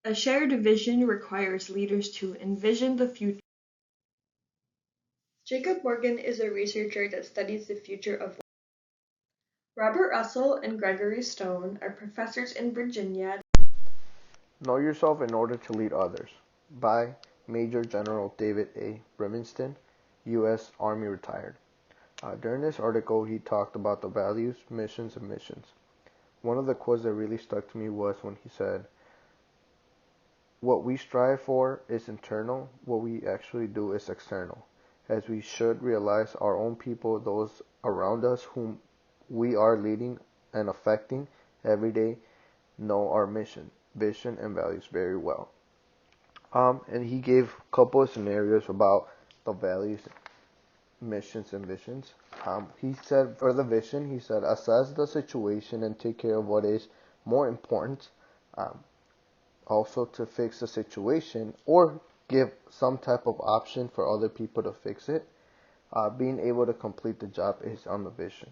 A shared vision requires leaders to envision the future. Jacob Morgan is a researcher that studies the future of work. Robert Russell and Gregory Stone are professors in Virginia. Know Yourself in Order to Lead Others by Major General David A. Brimston, U.S. Army retired. During this article, he talked about the values, missions, and missions. One of the quotes that really stuck to me was when he said, "What we strive for is internal, what we actually do is external, as we should realize our own people, those around us whom we are leading and affecting every day, know our mission, vision, and values very well." And he gave a couple of scenarios about the values, missions, and visions. He said for the vision, he said, assess the situation and take care of what is more important. Also to fix the situation or give some type of option for other people to fix it. Being able to complete the job is on the vision.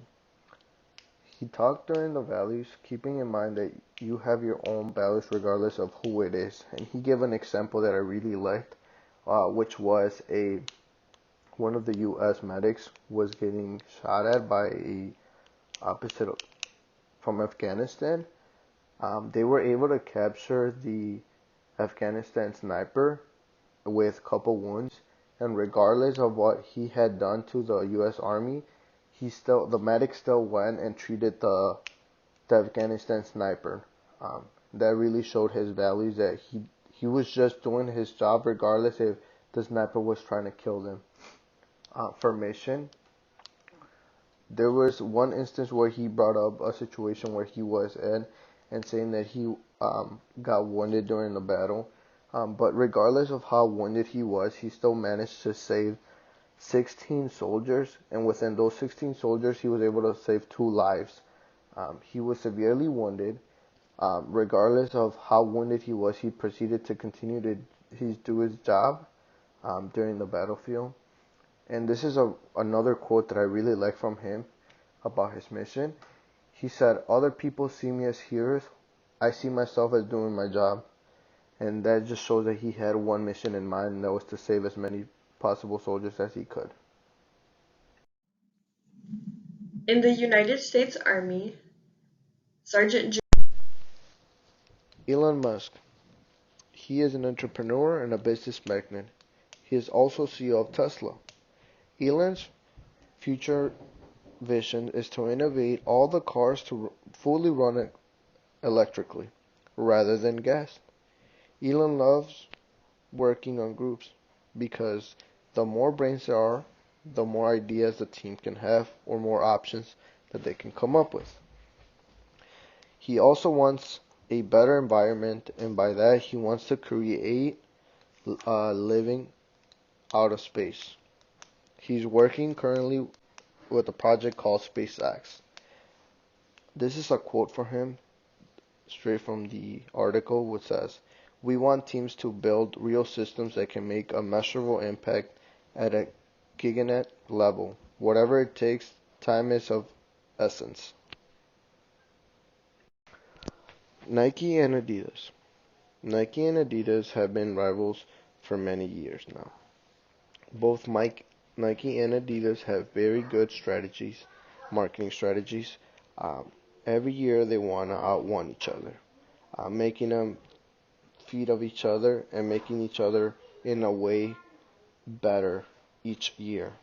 He talked during the values, keeping in mind that you have your own values regardless of who it is. And he gave an example that I really liked, which was one of the U.S. medics was getting shot at by a opposite from Afghanistan. They were able to capture the Afghanistan sniper with a couple wounds, and regardless of what he had done to the U.S. Army, the medic still went and treated the Afghanistan sniper. That really showed his values, that he was just doing his job regardless if the sniper was trying to kill them. For mission, there was one instance where he brought up a situation where he was in and saying that he got wounded during the battle. But regardless of how wounded he was, he still managed to save 16 soldiers, and within those 16 soldiers, he was able to save 2 lives. He was severely wounded. Regardless of how wounded he was, he proceeded to continue to do his job during the battlefield. And this is another quote that I really like from him about his mission. He said, "Other people see me as heroes. I see myself as doing my job." And that just shows that he had one mission in mind, and that was to save as many possible soldiers as he could. In the United States Army, Sergeant Elon Musk. He is an entrepreneur and a business magnate. He is also CEO of Tesla. Elon's future vision is to innovate all the cars to fully run electrically rather than gas. Elon loves working on groups because the more brains there are, the more ideas the team can have or more options that they can come up with. He also wants a better environment, and by that he wants to create living out of space. He's working currently with a project called SpaceX. This is a quote from him straight from the article, which says, "We want teams to build real systems that can make a measurable impact at a giganet level. Whatever it takes, time is of essence." Nike and Adidas. Nike and Adidas have been rivals for many years now. Both Nike and Adidas have very good strategies, marketing strategies. Every year they want to outrun each other, making them feed of each other and making each other in a way better each year.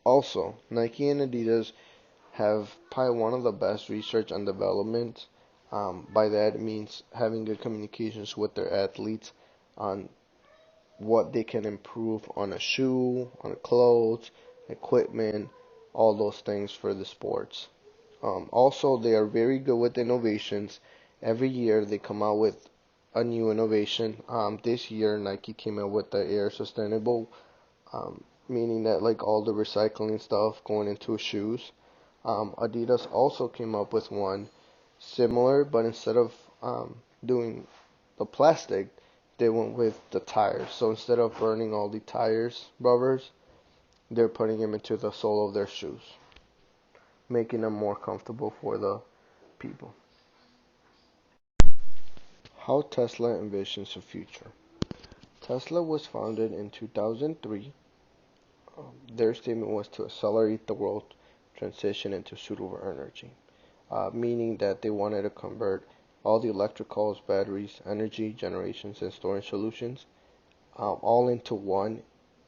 Also, Nike and Adidas have probably one of the best research and development. By that it means having good communications with their athletes on what they can improve on a shoe, on clothes, equipment, all those things for the sports. Also, they are very good with innovations. Every year they come out with a new innovation. This year Nike came out with the Air Sustainable, meaning that like all the recycling stuff going into shoes. Adidas also came up with one similar, but instead of doing the plastic, they went with the tires. So instead of burning all the tires, rubbers, they're putting them into the sole of their shoes, making them more comfortable for the people. How Tesla envisions the future. Tesla was founded in 2003. Their statement was to accelerate the world transition into suitable energy, meaning that they wanted to convert all the electricals, batteries, energy generations, and storage solutions all into one,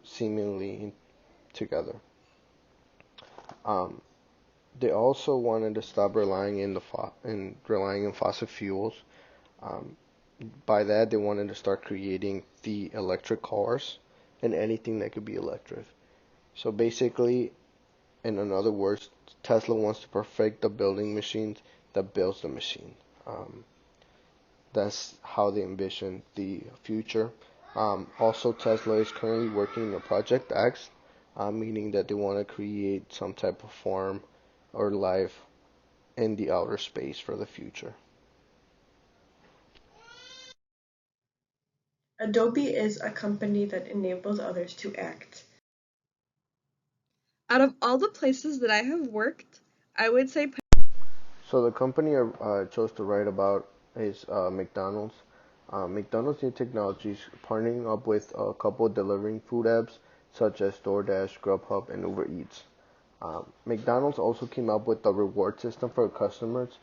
seemingly together. Um, they also wanted to stop relying relying on fossil fuels. Um, by that, they wanted to start creating the electric cars and anything that could be electric. So basically, in other words, Tesla wants to perfect the building machines that builds the machine. Um, that's how they envision the future. Also, Tesla is currently working on Project X, meaning that they want to create some type of farm or life in the outer space for the future. Adobe is a company that enables others to act. Out of all the places that I have worked, I would say So the company I chose to write about is McDonald's. McDonald's New Technologies partnering up with a couple delivering food apps such as DoorDash, Grubhub, and Uber Eats. McDonald's also came up with a reward system for customers.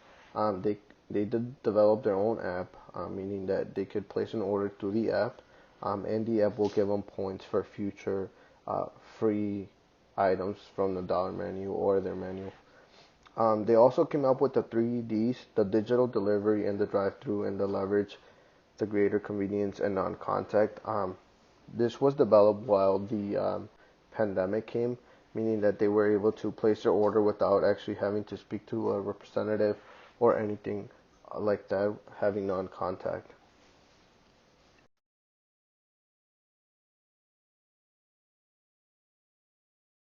They did develop their own app, meaning that they could place an order through the app, and the app will give them points for future uh, free items from the dollar menu or their menu. They also came up with the 3Ds, the digital delivery and the drive-through, and the leverage the greater convenience and non-contact. This was developed while the pandemic came, meaning that they were able to place their order without actually having to speak to a representative or anything like that, having non-contact.